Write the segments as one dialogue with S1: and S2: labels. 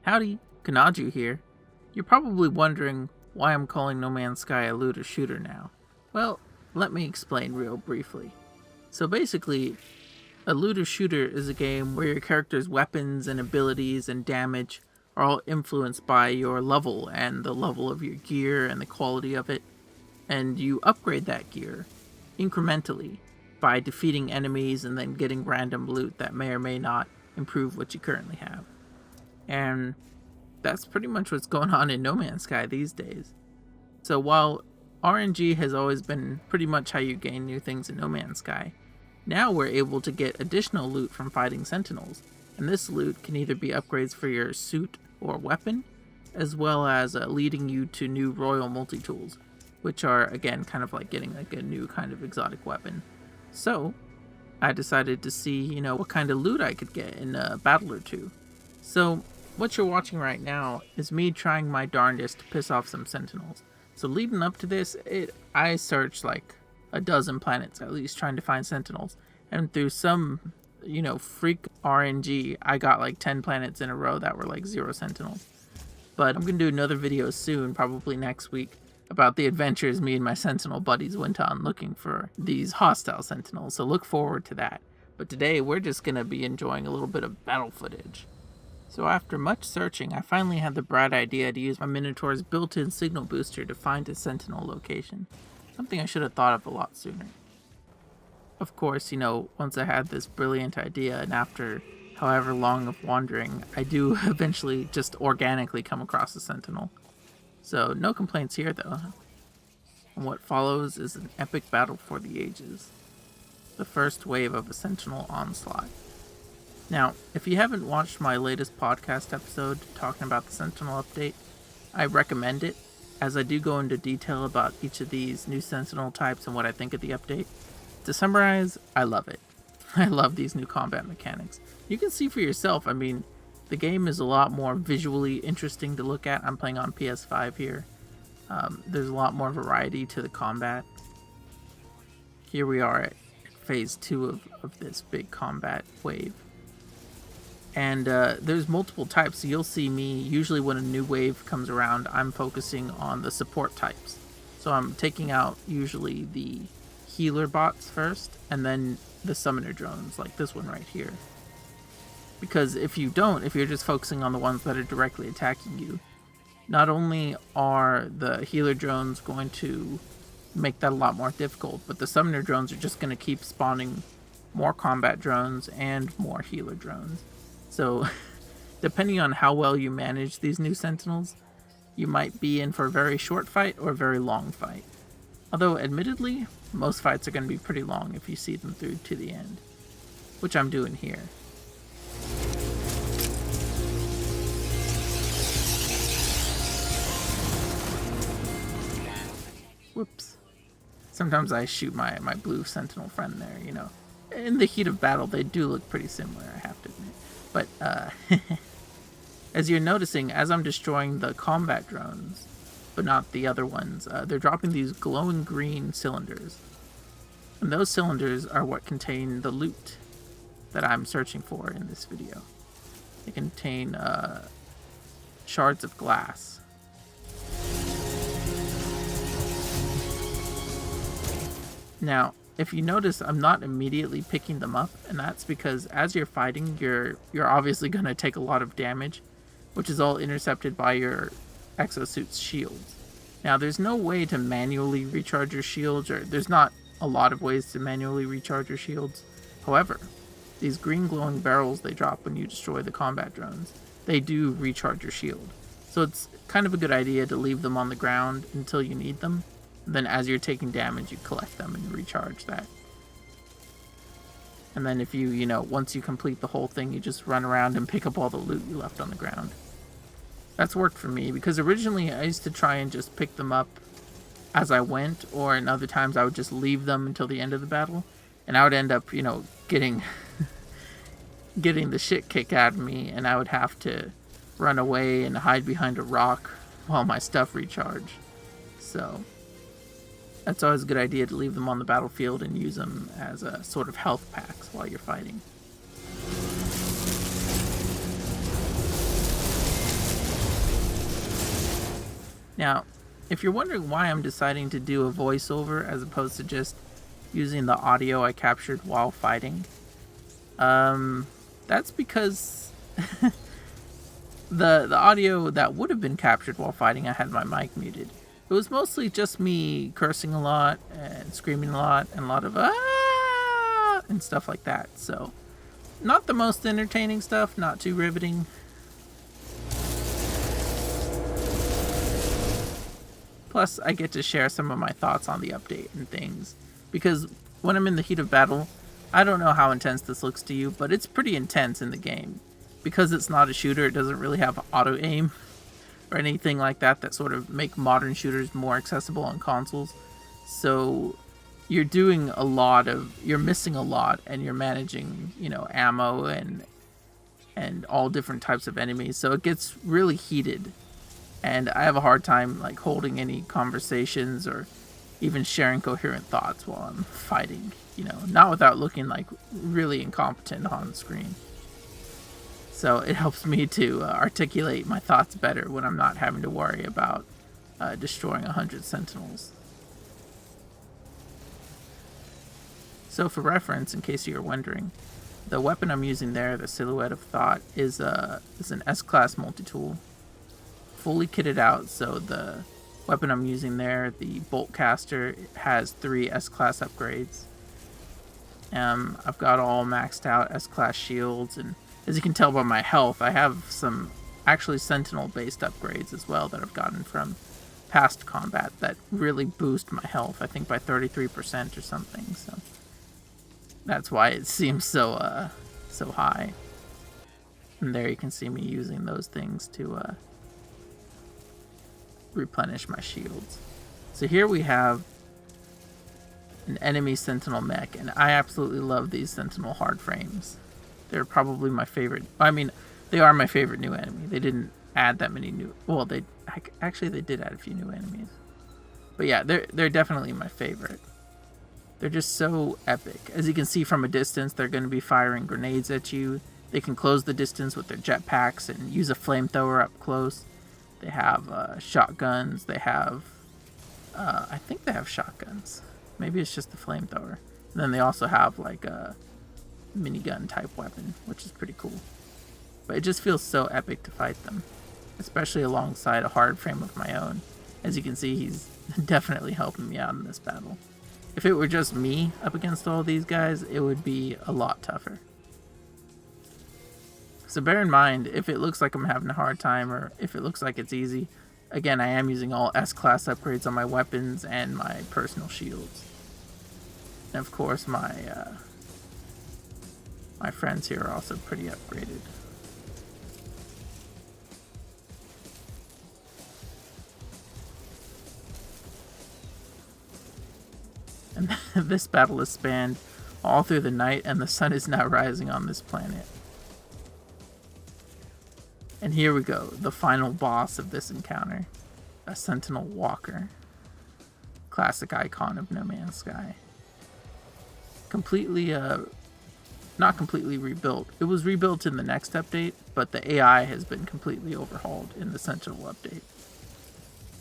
S1: Howdy, Kanaju here. You're probably wondering why I'm calling No Man's Sky a looter shooter now. Well, let me explain real briefly. So basically, a looter shooter is a game where your character's weapons and abilities and damage are all influenced by your level and the level of your gear and the quality of it, and you upgrade that gear incrementally by defeating enemies and then getting random loot that may or may not improve what you currently have. And that's pretty much what's going on in No Man's Sky these days. So while RNG has always been pretty much how you gain new things in No Man's Sky, now we're able to get additional loot from fighting Sentinels, and this loot can either be upgrades for your suit or weapon, as well as leading you to new royal multitools, which are again kind of like getting like a new kind of exotic weapon. So I decided to see, what kind of loot I could get in a battle or two. So what you're watching right now is me trying my darndest to piss off some Sentinels. So leading up to this, I searched like a dozen planets at least trying to find Sentinels. And through some, freak RNG, I got like 10 planets in a row that were like 0 Sentinels. But I'm going to do another video soon, probably next week, about the adventures me and my Sentinel buddies went on looking for these hostile Sentinels. So look forward to that. But today we're just going to be enjoying a little bit of battle footage. So after much searching, I finally had the bright idea to use my Minotaur's built-in signal booster to find a Sentinel location. Something I should have thought of a lot sooner. Of course, once I had this brilliant idea, and after however long of wandering, I do eventually just organically come across a Sentinel. So no complaints here though. And what follows is an epic battle for the ages. The first wave of a Sentinel onslaught. Now, if you haven't watched my latest podcast episode talking about the Sentinel update, I recommend it, as I do go into detail about each of these new Sentinel types and what I think of the update. To summarize, I love it. I love these new combat mechanics. You can see for yourself, the game is a lot more visually interesting to look at. I'm playing on PS5 here. There's a lot more variety to the combat. Here we are at phase 2 of this big combat wave. And there's multiple types, so you'll see me, usually when a new wave comes around, I'm focusing on the support types. So I'm taking out usually the healer bots first, and then the summoner drones, like this one right here. Because if you're just focusing on the ones that are directly attacking you, not only are the healer drones going to make that a lot more difficult, but the summoner drones are just going to keep spawning more combat drones and more healer drones. So, depending on how well you manage these new Sentinels, you might be in for a very short fight or a very long fight. Although, admittedly, most fights are going to be pretty long if you see them through to the end, which I'm doing here. Whoops. Sometimes I shoot my blue Sentinel friend there, In the heat of battle, they do look pretty similar, I have to admit. But, as you're noticing, as I'm destroying the combat drones, but not the other ones, they're dropping these glowing green cylinders. And those cylinders are what contain the loot that I'm searching for in this video. They contain, shards of glass. Now, if you notice, I'm not immediately picking them up, and that's because as you're fighting, you're obviously going to take a lot of damage, which is all intercepted by your exosuit's shields. Now, there's no way to manually recharge your shields, or there's not a lot of ways to manually recharge your shields. However, these green glowing barrels they drop when you destroy the combat drones, they do recharge your shield. So it's kind of a good idea to leave them on the ground until you need them. Then as you're taking damage, you collect them and recharge that. And then if you, once you complete the whole thing, you just run around and pick up all the loot you left on the ground. That's worked for me, because originally I used to try and just pick them up as I went, or in other times I would just leave them until the end of the battle, and I would end up, getting the shit kicked out of me, and I would have to run away and hide behind a rock while my stuff recharged. So that's always a good idea to leave them on the battlefield and use them as a sort of health packs while you're fighting. Now, if you're wondering why I'm deciding to do a voiceover as opposed to just using the audio I captured while fighting, that's because the audio that would have been captured while fighting, I had my mic muted. It was mostly just me cursing a lot and screaming a lot and a lot of ah and stuff like that. So, not the most entertaining stuff, not too riveting. Plus, I get to share some of my thoughts on the update and things. Because when I'm in the heat of battle, I don't know how intense this looks to you, but it's pretty intense in the game. Because it's not a shooter, it doesn't really have auto-aim or anything like that that sort of make modern shooters more accessible on consoles. So you're doing a lot of, you're missing a lot, and you're managing, ammo and all different types of enemies. So it gets really heated. And I have a hard time holding any conversations or even sharing coherent thoughts while I'm fighting, not without looking really incompetent on screen. So it helps me to articulate my thoughts better when I'm not having to worry about destroying 100 Sentinels. So for reference, in case you're wondering, the weapon I'm using there, the Silhouette of Thought, is an S-Class multi-tool. Fully kitted out, so the weapon I'm using there, the Bolt Caster, has 3 S-Class upgrades. I've got all maxed out S-Class shields, and as you can tell by my health, I have some actually Sentinel-based upgrades as well that I've gotten from past combat that really boost my health, I think by 33% or something, so that's why it seems so high. And there you can see me using those things to replenish my shields. So here we have an enemy Sentinel mech, and I absolutely love these Sentinel hard frames. They're probably my favorite. I mean, they are my favorite new enemy. They didn't add that many new... Well, they did add a few new enemies. But yeah, they're definitely my favorite. They're just so epic. As you can see from a distance, they're going to be firing grenades at you. They can close the distance with their jetpacks and use a flamethrower up close. They have shotguns. They have... I think they have shotguns. Maybe it's just the flamethrower. And then they also have a minigun type weapon, which is pretty cool. But it just feels so epic to fight them, especially alongside a hard frame of my own. As you can see, he's definitely helping me out in this battle. If it were just me up against all these guys, it would be a lot tougher. So bear in mind, if it looks like I'm having a hard time, or if it looks like it's easy, again, I am using all S-Class upgrades on my weapons and my personal shields. And of course, my friends here are also pretty upgraded. And this battle has spanned all through the night, and the sun is now rising on this planet. And here we go, the final boss of this encounter, a Sentinel Walker. Classic icon of No Man's Sky. Completely, not completely rebuilt. It was rebuilt in the next update, but the AI has been completely overhauled in the Sentinel update,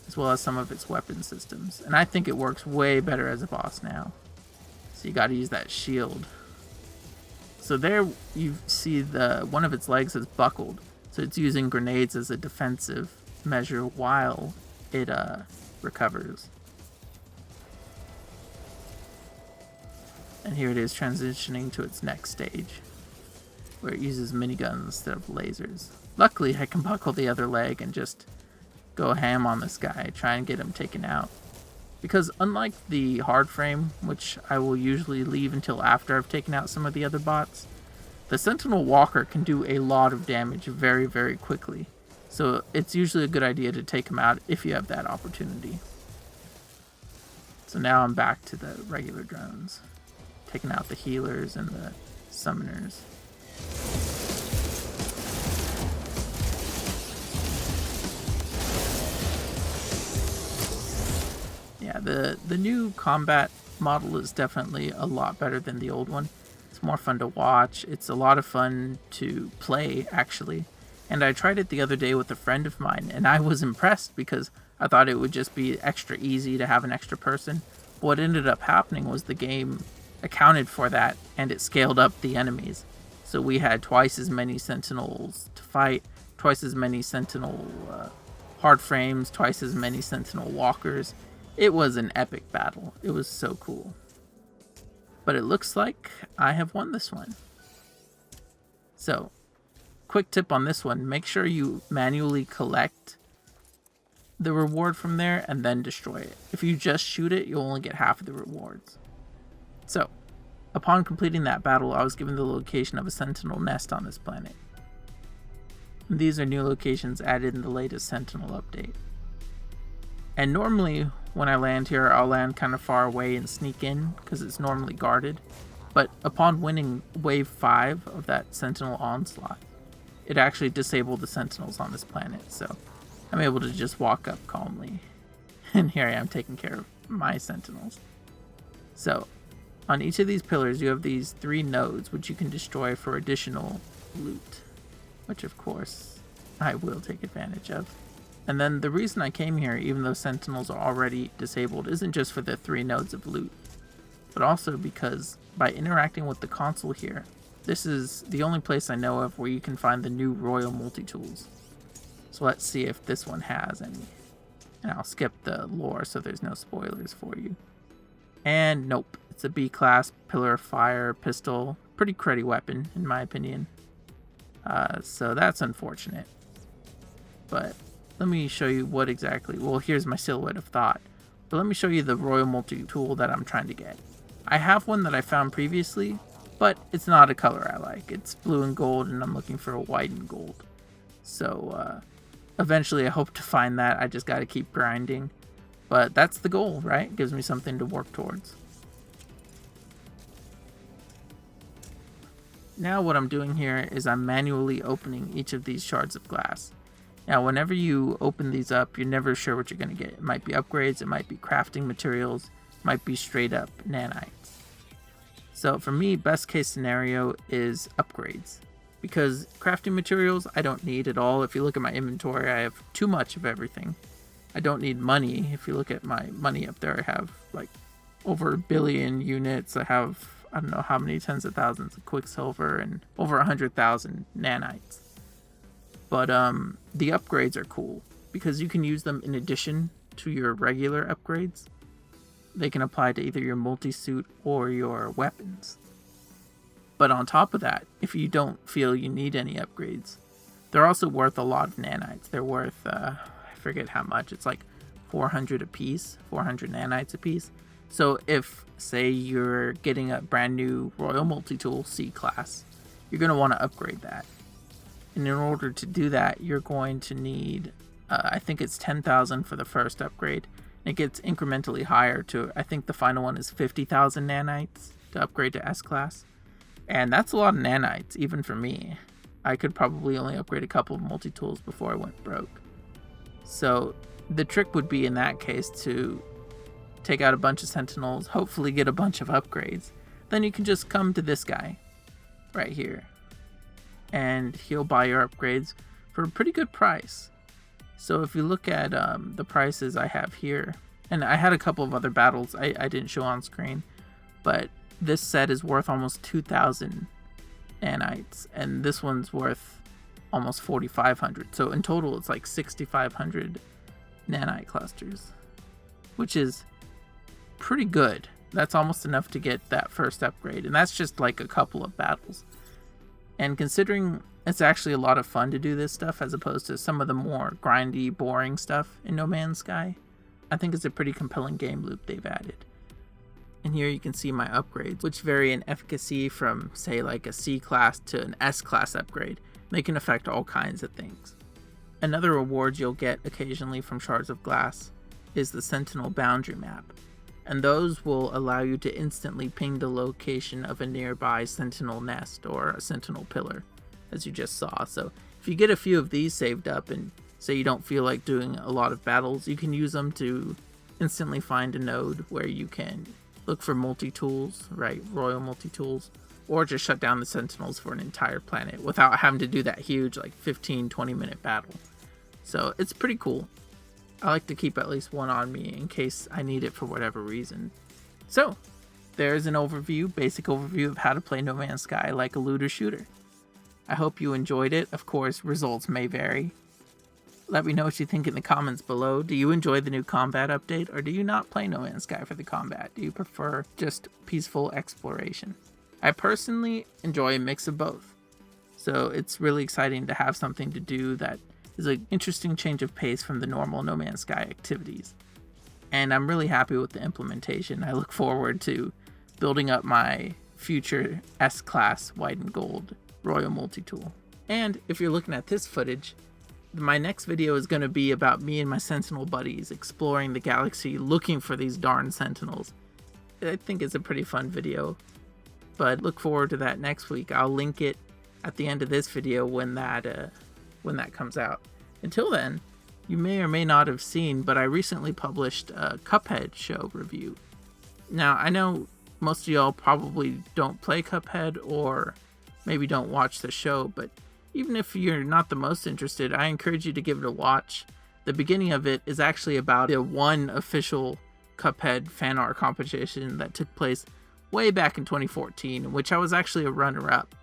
S1: as well as some of its weapon systems. And I think it works way better as a boss now. So you gotta use that shield. So there you see one of its legs is buckled. So it's using grenades as a defensive measure while it recovers. And here it is transitioning to its next stage, where it uses miniguns instead of lasers. Luckily, I can buckle the other leg and just go ham on this guy, try and get him taken out. Because unlike the hard frame, which I will usually leave until after I've taken out some of the other bots, the Sentinel Walker can do a lot of damage very, very quickly. So it's usually a good idea to take him out if you have that opportunity. So now I'm back to the regular drones, taking out the healers and the summoners. Yeah, the new combat model is definitely a lot better than the old one. It's more fun to watch. It's a lot of fun to play, actually. And I tried it the other day with a friend of mine, and I was impressed because I thought it would just be extra easy to have an extra person. What ended up happening was the game accounted for that, and it scaled up the enemies. So we had twice as many Sentinels to fight, twice as many Sentinel hard frames, twice as many Sentinel walkers. It was an epic battle. It was so cool. But it looks like I have won this one. So, quick tip on this one, make sure you manually collect the reward from there and then destroy it. If you just shoot it, you'll only get half of the rewards. So, upon completing that battle, I was given the location of a Sentinel nest on this planet. And these are new locations added in the latest Sentinel update. And normally, when I land here, I'll land kind of far away and sneak in, because it's normally guarded. But upon winning Wave 5 of that Sentinel onslaught, it actually disabled the Sentinels on this planet, so I'm able to just walk up calmly. And here I am taking care of my Sentinels. So, on each of these pillars, you have these 3 nodes, which you can destroy for additional loot. Which, of course, I will take advantage of. And then the reason I came here, even though Sentinels are already disabled, isn't just for the 3 nodes of loot, but also because by interacting with the console here, this is the only place I know of where you can find the new Royal multitools. So let's see if this one has any. And I'll skip the lore so there's no spoilers for you. And nope, it's a B-class pillar of fire pistol. Pretty cruddy weapon, in my opinion. So that's unfortunate. But let me show you what exactly... Well, here's my silhouette of thought. But let me show you the Royal multi-tool that I'm trying to get. I have one that I found previously, but it's not a color I like. It's blue and gold, and I'm looking for a white and gold. So, eventually I hope to find that. I just gotta keep grinding. But that's the goal, right? Gives me something to work towards. Now what I'm doing here is I'm manually opening each of these shards of glass. Now whenever you open these up, you're never sure what you're going to get. It might be upgrades, it might be crafting materials, it might be straight up nanites. So for me, best case scenario is upgrades. Because crafting materials I don't need at all. If you look at my inventory, I have too much of everything. I don't need money. If you look at my money up there, I have like over 1 billion units. I have I don't know how many tens of thousands of quicksilver and over 100,000 nanites. But the upgrades are cool because you can use them in addition to your regular upgrades. They can apply to either your multi-suit or your weapons. But on top of that, if you don't feel you need any upgrades, they're also worth a lot of nanites. They're worth, I forget how much, it's like 400 a piece, 400 nanites a piece. So if, say, you're getting a brand new Royal Multi-Tool C-Class, you're going to want to upgrade that. And in order to do that, you're going to need, I think it's 10,000 for the first upgrade. It gets incrementally higher to, I think the final one is 50,000 nanites to upgrade to S-Class. And that's a lot of nanites, even for me. I could probably only upgrade a couple of multi-tools before I went broke. So the trick would be in that case to take out a bunch of Sentinels, hopefully get a bunch of upgrades. Then you can just come to this guy right here, and he'll buy your upgrades for a pretty good price. So if you look at the prices I have here, and I had a couple of other battles I didn't show on screen, but this set is worth almost 2,000 nanites, and this one's worth almost 4,500. So in total, it's like 6,500 nanite clusters, which is pretty good. That's almost enough to get that first upgrade, and that's just like a couple of battles. And considering it's actually a lot of fun to do this stuff as opposed to some of the more grindy, boring stuff in No Man's Sky, I think it's a pretty compelling game loop they've added. And here you can see my upgrades, which vary in efficacy from, say, like a C-Class to an S-Class upgrade. They can affect all kinds of things. Another reward you'll get occasionally from Shards of Glass is the Sentinel Boundary Map, and those will allow you to instantly ping the location of a nearby Sentinel nest or a Sentinel pillar, as you just saw. So if you get a few of these saved up and say you don't feel like doing a lot of battles, you can use them to instantly find a node where you can look for multi-tools, right, Royal multi-tools, or just shut down the Sentinels for an entire planet without having to do that huge, like 15-20 minute battle. So it's pretty cool. I like to keep at least one on me in case I need it for whatever reason. So, there's an basic overview of how to play No Man's Sky like a looter shooter. I hope you enjoyed it. Of course, results may vary. Let me know what you think in the comments below. Do you enjoy the new combat update, or do you not play No Man's Sky for the combat? Do you prefer just peaceful exploration? I personally enjoy a mix of both. So it's really exciting to have something to do that is an interesting change of pace from the normal No Man's Sky activities. And I'm really happy with the implementation. I look forward to building up my future S-Class white and gold Royal Multitool. And if you're looking at this footage, my next video is going to be about me and my Sentinel buddies exploring the galaxy looking for these darn Sentinels. I think it's a pretty fun video, but look forward to that next week. I'll link it at the end of this video when that comes out. Until then, you may or may not have seen, but I recently published a Cuphead show review. Now, I know most of y'all probably don't play Cuphead or maybe don't watch the show, but even if you're not the most interested, I encourage you to give it a watch. The beginning of it is actually about the one official Cuphead fan art competition that took place way back in 2014, in which I was actually a runner-up.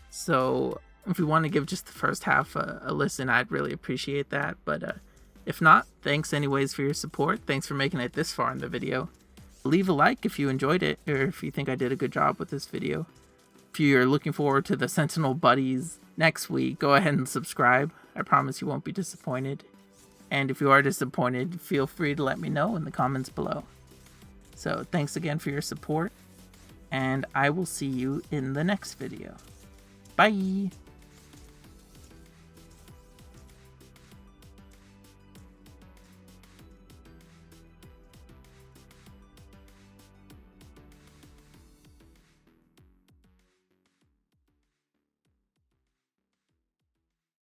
S1: So if you want to give just the first half a listen, I'd really appreciate that. But if not, thanks anyways for your support. Thanks for making it this far in the video. Leave a like if you enjoyed it, or if you think I did a good job with this video. If you're looking forward to the Sentinel buddies next week, go ahead and subscribe. I promise you won't be disappointed. And if you are disappointed, feel free to let me know in the comments below. So thanks again for your support, and I will see you in the next video. Bye!